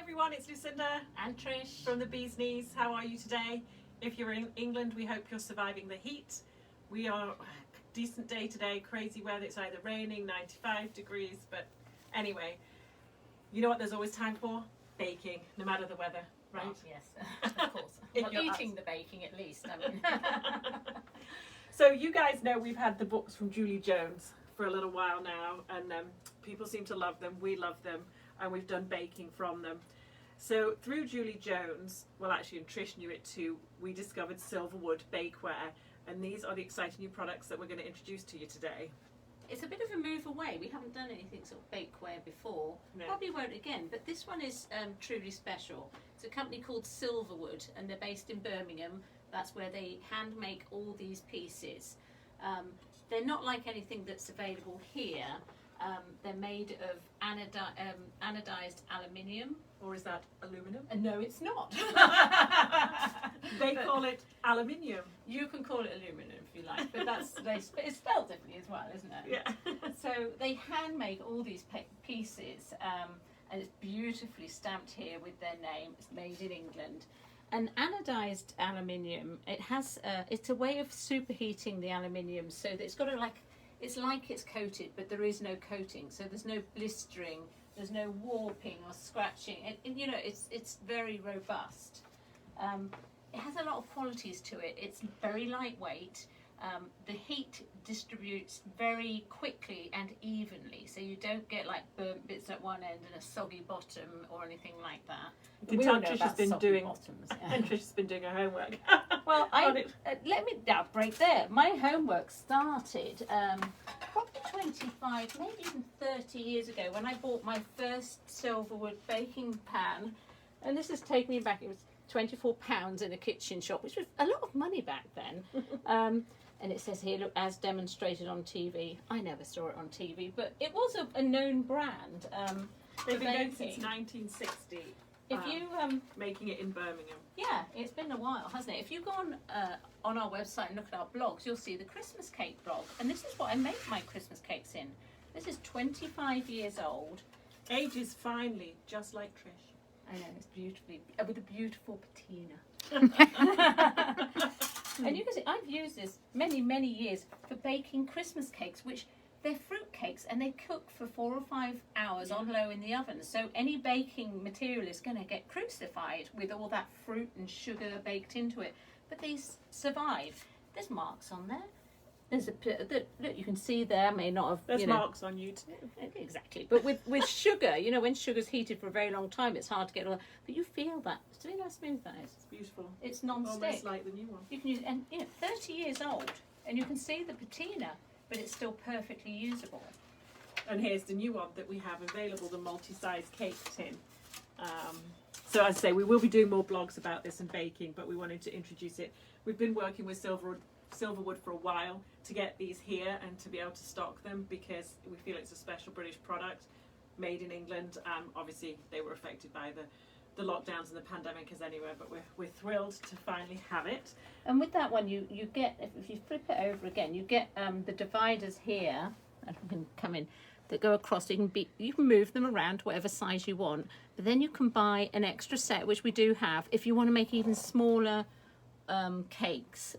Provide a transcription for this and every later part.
everyone, it's Lucinda and Trish from the Bee's Knees. How are you today? If you're in England, we hope you're surviving the heat. We are a decent day today, crazy weather. It's either raining, 95 degrees, but anyway, you know what there's always time for? Baking, no matter the weather, right? Oh, yes, of course. Well, eating the baking at least. I mean. So you guys know we've had the books from Julie Jones for a little while now, and people seem to love them. We love them, and we've done baking from them. So through Julie Jones, well actually, and Trish knew it too, we discovered Silverwood Bakeware, and these are the exciting new products that we're going to introduce to you today. It's a bit of a move away. We haven't done anything sort of bakeware before. No. Probably won't again, but this one is truly special. It's a company called Silverwood, and they're based in Birmingham. That's where they hand make all these pieces. They're not like anything that's available here. They're made of anodized aluminium. Or is that aluminum? No, it's not. They call it aluminium. You can call it aluminum if you like, but it's spelled differently as well, isn't it? Yeah. So they hand make all these pieces, and it's beautifully stamped here with their name. It's made in England. And anodized aluminium, it's a way of superheating the aluminium so that it's like it's coated, but there is no coating. So there's no blistering, there's no warping or scratching. It's very robust. It has a lot of qualities to it. It's very lightweight. The heat distributes very quickly and evenly, so you don't get like burnt bits at one end and a soggy bottom or anything like that. You can tell Trish has been doing her homework. Well, let me break there. My homework started probably 25, maybe even 30 years ago when I bought my first Silverwood baking pan, and this has taken me back. It was £24 in a kitchen shop, which was a lot of money back then. And it says here, look, as demonstrated on TV. I never saw it on TV, but it was a known brand. They've been going since 1960. If you making it in Birmingham. Yeah, it's been a while, hasn't it? If you go on our website and look at our blogs, you'll see the Christmas cake blog, and this is what I make my Christmas cakes in. This is 25 years old. Ages finely, just like Trish. I know, it's beautifully with a beautiful patina. And you can see I've used this many years for baking Christmas cakes, which they're fruit cakes and they cook for 4 or 5 hours on low in the oven. So any baking material is going to get crucified with all that fruit and sugar baked into it. But these survive. There's marks on there. There's look, you can see there. May not have. There's marks on you too. Exactly. But with sugar, when sugar's heated for a very long time, it's hard to get all. But you feel that. See how smooth that is. It's beautiful. It's non-stick. Almost like the new one. You can use, and 30 years old, and you can see the patina, but it's still perfectly usable. And here's the new one that we have available, the multi-size cake tin. So as I say, we will be doing more blogs about this and baking, but we wanted to introduce it. We've been working with Silverwood for a while to get these here and to be able to stock them because we feel it's a special British product made in England. Obviously, they were affected by the lockdowns and the pandemic as anywhere, but we're thrilled to finally have it. And with that one, you get, if you flip it over again, you get the dividers here, and we can come in, that go across. You can move them around to whatever size you want, but then you can buy an extra set, which we do have, if you want to make even smaller cakes,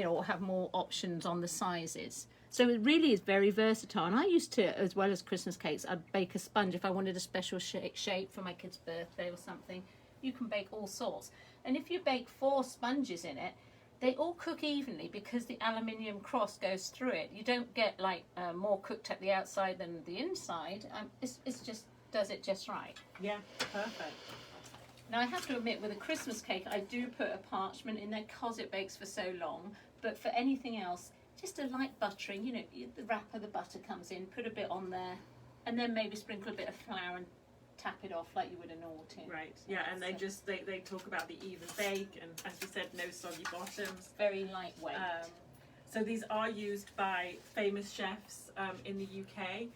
or have more options on the sizes. So it really is very versatile. And I used to, as well as Christmas cakes, I'd bake a sponge if I wanted a special shape for my kid's birthday or something. You can bake all sorts. And if you bake 4 sponges in it, they all cook evenly because the aluminium cross goes through it. You don't get more cooked at the outside than the inside. It's just does it just right. Yeah, perfect. Now I have to admit, with a Christmas cake, I do put a parchment in there because it bakes for so long. But for anything else, just a light buttering, the wrapper, the butter comes in, put a bit on there, and then maybe sprinkle a bit of flour and tap it off like you would a normal tin. Right, yeah, and they talk about the even bake, and as we said, no soggy bottoms. Very lightweight. So these are used by famous chefs in the UK,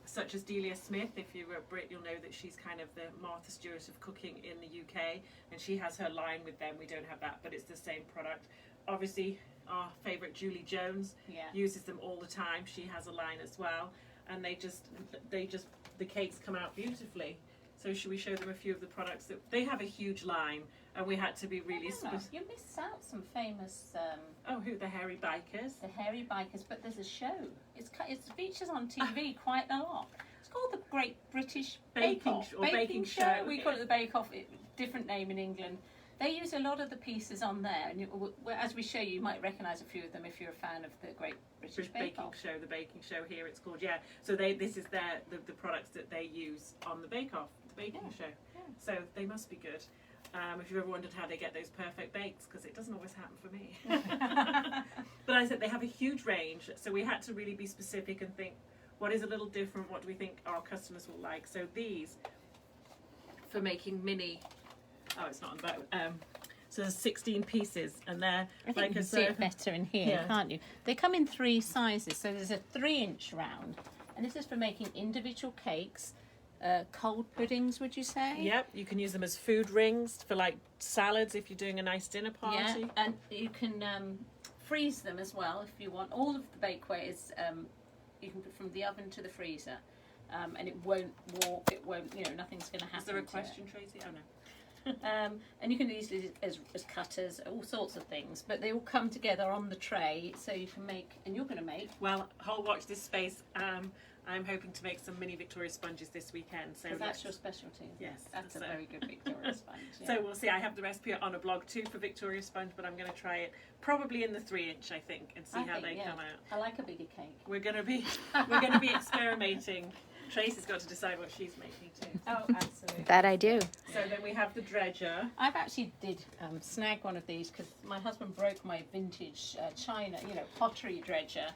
such as Delia Smith. If you're a Brit, you'll know that she's kind of the Martha Stewart of cooking in the UK, and she has her line with them. We don't have that, but it's the same product. Obviously, our favourite Julie Jones uses them all the time. She has a line as well, and the cakes come out beautifully. So should we show them a few of the products that they have? A huge line, and we had to be really specific. You missed out some famous. Oh, who? The hairy bikers. The hairy bikers, but there's a show. It features on TV quite a lot. It's called the Great British Baking Show. We call it the Bake Off. Different name in England. They use a lot of the pieces on there, and as we show you, you might recognise a few of them if you're a fan of the Great British Baking Show. The baking show here, it's called. Yeah. So this is the products that they use on the Bake Off, the baking show. Yeah. So they must be good. If you've ever wondered how they get those perfect bakes, because it doesn't always happen for me. But I said they have a huge range, so we had to really be specific and think, what is a little different? What do we think our customers will like? So these, for making mini. Oh, it's not on the boat. So there's 16 pieces, and they're I think you can see it better in here, can't you? They come in 3 sizes. So there's a 3-inch round, and this is for making individual cakes, cold puddings, would you say? Yep, you can use them as food rings for like salads if you're doing a nice dinner party. Yeah, and you can freeze them as well if you want. All of the bakeware is you can put from the oven to the freezer, and it won't warp. It won't. Nothing's going to happen. Is there a question, Tracy? Oh no. And you can use these as cutters, all sorts of things, but they all come together on the tray, so you can make, and you're going to make. Well, watch this space. I'm hoping to make some mini Victoria sponges this weekend. So that's your specialty. Yes, that's a very good Victoria sponge. Yeah. So we'll see. I have the recipe on a blog too for Victoria sponge, but I'm going to try it probably in the 3-inch, I think, and see how they come out. I like a bigger cake. We're going to be experimenting. Tracy's got to decide what she's making too. Oh, absolutely. That I do. So then we have the dredger. I've actually did snag one of these because my husband broke my vintage china, pottery dredger.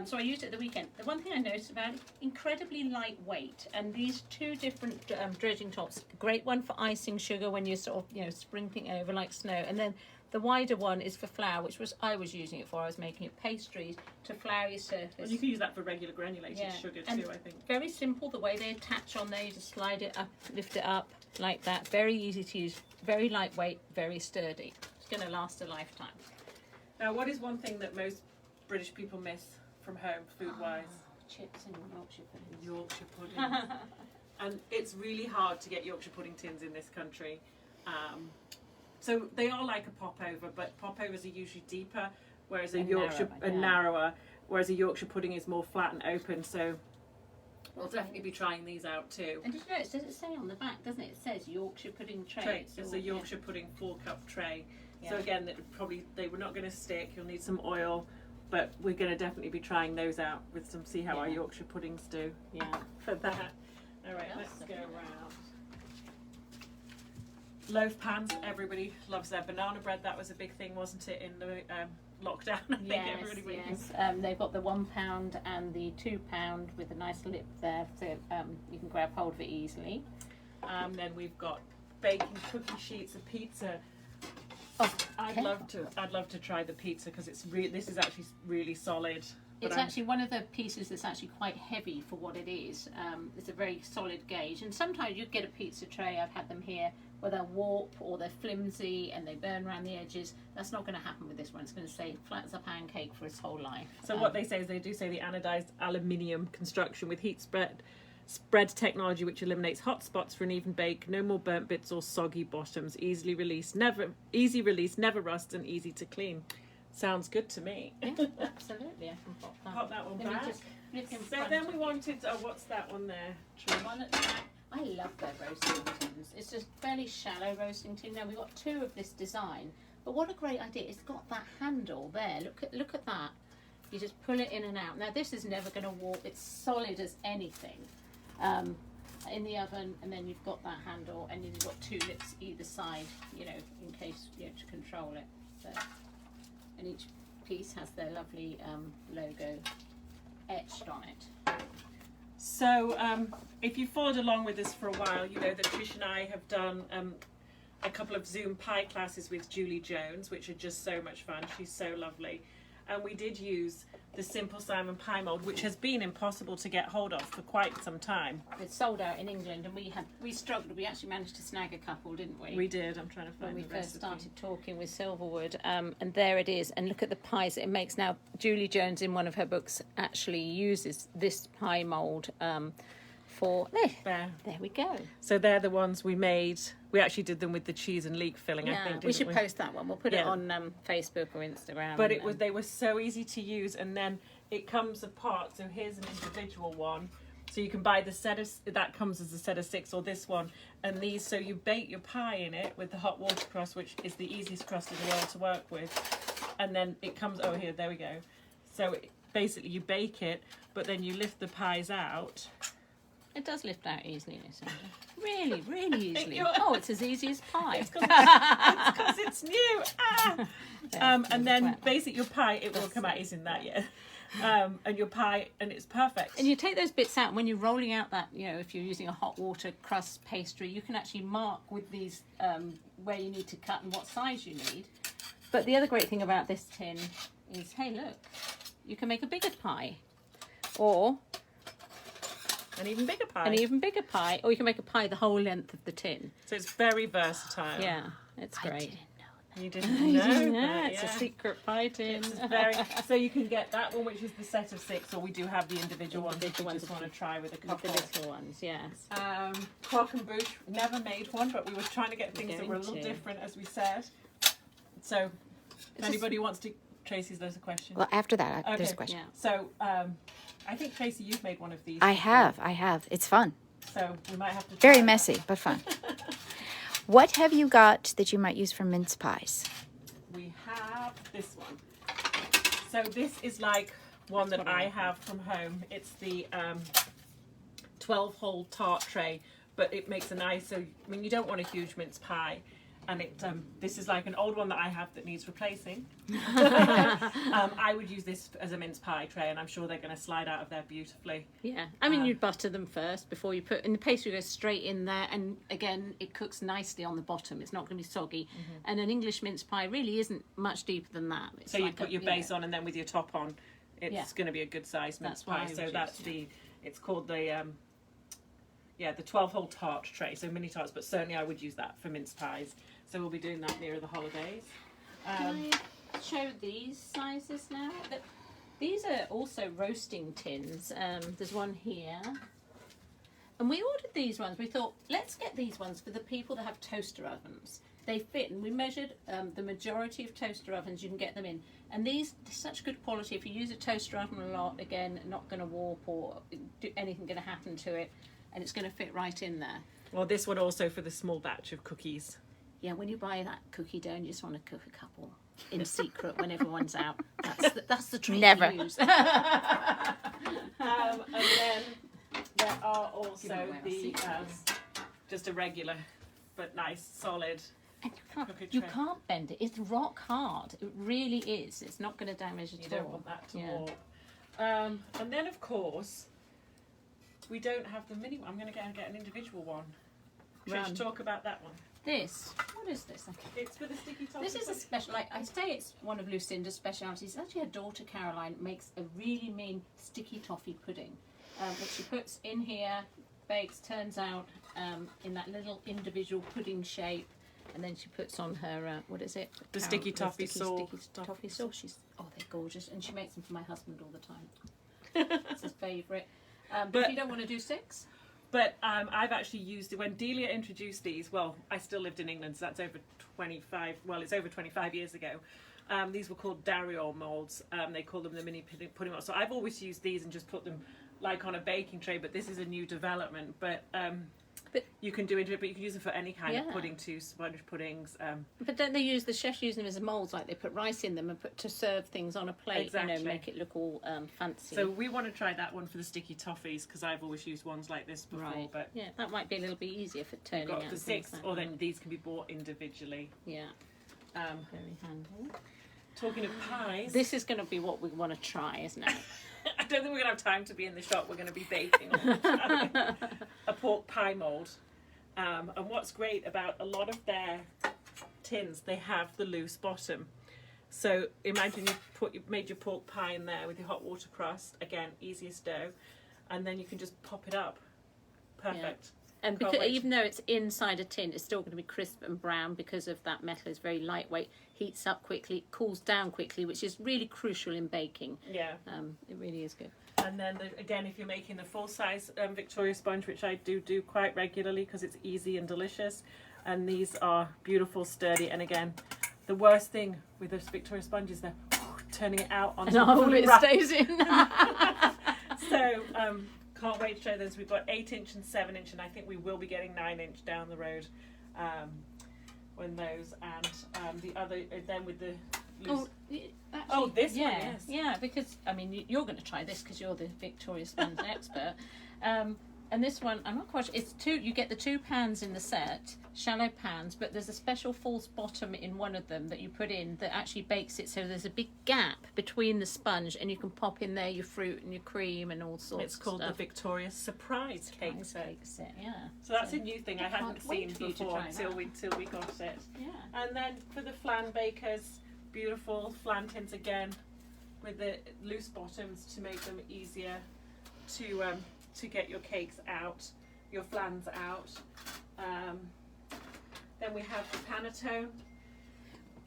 So I used it at the weekend. The one thing I noticed about it, incredibly lightweight. And these 2 different dredging tops, great one for icing sugar when you're sort of, sprinkling over like snow. And then the wider one is for flour, which I was using it for. I was making it pastries to flour your surface. Well, you can use that for regular granulated sugar too, I think. Very simple, the way they attach on there. You just slide it up, lift it up like that. Very easy to use, very lightweight, very sturdy. It's going to last a lifetime. Now, what is one thing that most British people miss from home, food-wise? Chips and Yorkshire puddings. Yorkshire puddings. And it's really hard to get Yorkshire pudding tins in this country. So they are like a popover, but popovers are usually deeper, whereas narrower, whereas a Yorkshire pudding is more flat and open. So we'll definitely be trying these out too. And did you notice, does it say on the back, doesn't it? It says Yorkshire pudding tray. It's a Yorkshire pudding 4-cup tray. Yeah. So again, they were not going to stick. You'll need some oil, but we're going to definitely be trying those out with see how our Yorkshire puddings do. Yeah, for that. All right, let's go around. Loaf pans, everybody loves their banana bread. That was a big thing, wasn't it, in the lockdown? I think everybody they've got the £1 and the £2 with a nice lip there, so you can grab hold of it easily. Then we've got baking cookie sheets, a pizza. Oh, I'd love to try the pizza because this is actually really solid. It's actually one of the pieces that's actually quite heavy for what it is. It's a very solid gauge, and sometimes you get a pizza tray. I've had them here where they're warp or they're flimsy and they burn around the edges. That's not going to happen with this one. It's going to stay flat as a pancake for its whole life. So what they say is they do say the anodized aluminium construction with heat spread technology which eliminates hot spots for an even bake, no more burnt bits or soggy bottoms, easy release, never rust, and easy to clean. Sounds good to me. Yeah, absolutely. I can pop that one back. So then we wanted, what's that one there? One at the back. I love their roasting tins. It's just fairly shallow roasting tin. Now we've got 2 of this design, but what a great idea! It's got that handle there. Look at that. You just pull it in and out. Now this is never going to warp. It's solid as anything. In the oven, and then you've got that handle, and you've got 2 lips either side, in case to control it. So, and each piece has their lovely logo etched on it. So if you followed along with us for a while, you know that Trish and I have done a couple of Zoom pie classes with Julie Jones, which are just so much fun. She's so lovely. And we did use the Simple Simon pie mould, which has been impossible to get hold of for quite some time. It's sold out in England, and we struggled. We actually managed to snag a couple, didn't we? We did. I'm trying to find when the we first recipe. started talking with Silverwood, and there it is. And look at the pies it makes now. Julie Jones, in one of her books, actually uses this pie mould for there we go. So they're the ones we made. We actually did them with the cheese and leek filling, I think, we should post that one. We'll put it on Facebook or Instagram. But they were so easy to use, and then it comes apart. So here's an individual one. So you can buy the set of, that comes as a set of 6, or this one, and these, so you bake your pie in it with the hot water crust, which is the easiest crust in the world to work with. And then it comes, there we go. So basically you bake it, but then you lift the pies out. It does lift out easily, Lucinda. Really, really easily. Oh, it's as easy as pie. It's because it's new. And then basically your pie, it will come out, isn't that yet? And your pie, and it's perfect. And you take those bits out, and when you're rolling out that, if you're using a hot water crust pastry, you can actually mark with these where you need to cut and what size you need. But the other great thing about this tin is, hey, look, you can make a bigger pie, or an even bigger pie. Or you can make a pie the whole length of the tin. So it's very versatile. Yeah, it's great. You didn't know. It's a secret pie tin. So you can get that one, which is the set of 6, or we do have the individual ones if you just want to try with a couple. The little ones, yes. Crock and bouche, never made one, but we were trying to get things that were a little different, as we said. So if anybody wants to... Tracy's, there's a question. Well, after that, there's a question. Yeah. So I think, Tracy, you've made one of these. I have. It's fun. So we might have to... Very messy, but fun. What have you got that you might use for mince pies? We have this one. So this is like one that I have from home. It's the 12-hole tart tray, but it makes a nice... So, I mean, you don't want a huge mince pie. And this is like an old one that I have that needs replacing. I would use this as a mince pie tray, and I'm sure they're going to slide out of there beautifully. Yeah, I mean, you'd butter them first before you put... And the pastry goes straight in there, and again, it cooks nicely on the bottom. It's not going to be soggy. And an English mince pie really isn't much deeper than that. It's so you put your base on, and then with your top on, it's going to be a good size mince pie. So that's it's called the... the 12-hole tart tray, so mini tarts, but certainly I would use that for mince pies. So we'll be doing that near the holidays. Can I show these sizes now? These are also roasting tins. There's one here. And we ordered these ones. We thought, let's get these ones for the people that have toaster ovens. They fit, and we measured the majority of toaster ovens you can get them in. And these are such good quality. If you use a toaster oven a lot, again, not going to warp or anything going to happen to it. And it's going to fit right in there. Well, this one also for the small batch of cookies. Yeah, when you buy that cookie dough, you just want to cook a couple in secret when everyone's out. That's the trick Never. you use. And then there are also the just a regular but nice solid. And you can't bend it. It's rock hard. It really is. It's not going to damage at all. You don't want that to warp. And then of course we don't have the mini one. I'm going to get an individual one. Should talk about that one. What is this? It's for the sticky toffee. This is a special, I say it's one of Lucinda's specialities. Actually, her daughter Caroline makes a really mean sticky toffee pudding, which she puts in here, bakes, turns out in that little individual pudding shape, and then she puts on her, what is it? The sticky toffee sauce. Sticky toffee sauce. They're gorgeous, and she makes them for my husband all the time. It's his favourite. But if you don't want to do 6... But I've actually used it when Delia introduced these. Well, I still lived in England, so that's over 25. Well, it's over 25 years ago. These were called Dario moulds. They call them the mini pudding molds. So I've always used these and just put them like on a baking tray. But this is a new development. But you can do it, but you can use them for any kind of pudding too, sponge puddings. But don't they use the chefs use them as moulds? Like they put rice in them and put to serve things on a plate. Exactly. Make it look all fancy. So we want to try that one for the sticky toffees because I've always used ones like this before. Right. But yeah, that might be a little bit easier for turning got out. The 6, or then these can be bought individually. Yeah. Very handy. Talking of pies, this is going to be what we want to try, isn't it? I don't think we're going to have time to be in the shop. We're going to be baking all the time. A pork pie mould. And what's great about a lot of their tins, they have the loose bottom. So imagine you made your pork pie in there with your hot water crust. Again, easiest dough. And then you can just pop it up. Perfect. Yeah. And because, even though it's inside a tin, it's still going to be crisp and brown because of that metal is very lightweight, heats up quickly, cools down quickly, which is really crucial in baking. Yeah. It really is good. And then again, if you're making the full size Victoria sponge, which I do quite regularly because it's easy and delicious, and these are beautiful, sturdy. And again, the worst thing with this Victoria sponge is the turning it out onto And all of it stays in. So can't wait to show those. We've got 8-inch and 7-inch, and I think we will be getting 9-inch down the road when those, and the other then with the loose. Actually, this one, yes. Yeah, because I mean you're going to try this because you're the Victoria sponge expert. And this one, I'm not quite sure. It's two. You get the 2 pans in the set, shallow pans, but there's a special false bottom in one of them that you put in that actually bakes it. So there's a big gap between the sponge, and you can pop in there your fruit and your cream and all sorts. It's called the Victoria Surprise Cake Set. Yeah. So that's a new thing I hadn't can't wait seen for you to before try until that. we got it. Yeah. And then for the flan bakers, beautiful flan tins again with the loose bottoms to make them easier to get your cakes out, your flans out. Then we have the panettone,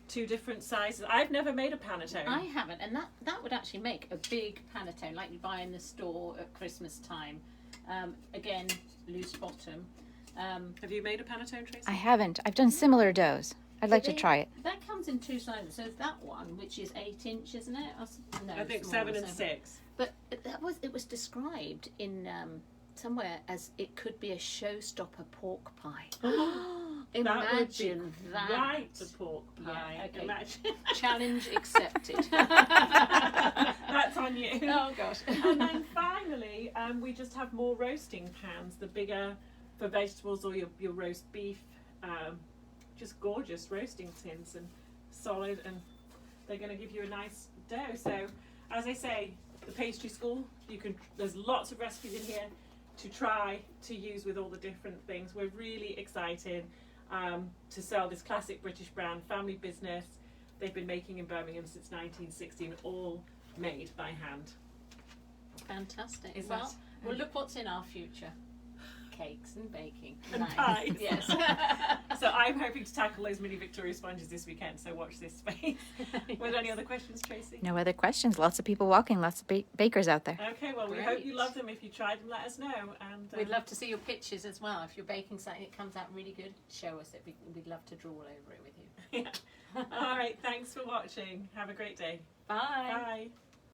2 different sizes. I've never made a panettone. I haven't, and that would actually make a big panettone like you buy in the store at Christmas time. Again, loose bottom. Have you made a panettone, Tracy? I haven't. I've done similar doughs. I'd like to try it. That comes in 2 sizes. So that one, which is 8-inch, isn't it? No, I think smaller, 7 and 6. But it was described in somewhere as it could be a showstopper pork pie. Imagine that. Right, the pork pie. Yeah, okay. Imagine. Challenge accepted. That's on you. Oh gosh. And then finally, we just have more roasting pans, the bigger for vegetables or your roast beef. Just gorgeous roasting tins and solid, and they're going to give you a nice dough. So, as I say, the pastry school, there's lots of recipes in here to try to use with all the different things. We're really excited to sell this classic British brand, family business. They've been making in Birmingham since 1916, all made by hand. Fantastic. Is well, that- well, look what's in our future. Cakes and baking. And Nice. pies. Yes. So I'm hoping to tackle those mini Victoria sponges this weekend, so watch this space. Were there any other questions, Tracy? No other questions. Lots of people walking. Lots of bakers out there. Okay, well, we Great. hope you love them. If you tried them, let us know. And We'd love to see your pictures as well. If you're baking something that comes out really good, show us it. We'd love to draw all over it with you. Yeah. All right, thanks for watching. Have a great day. Bye. Bye.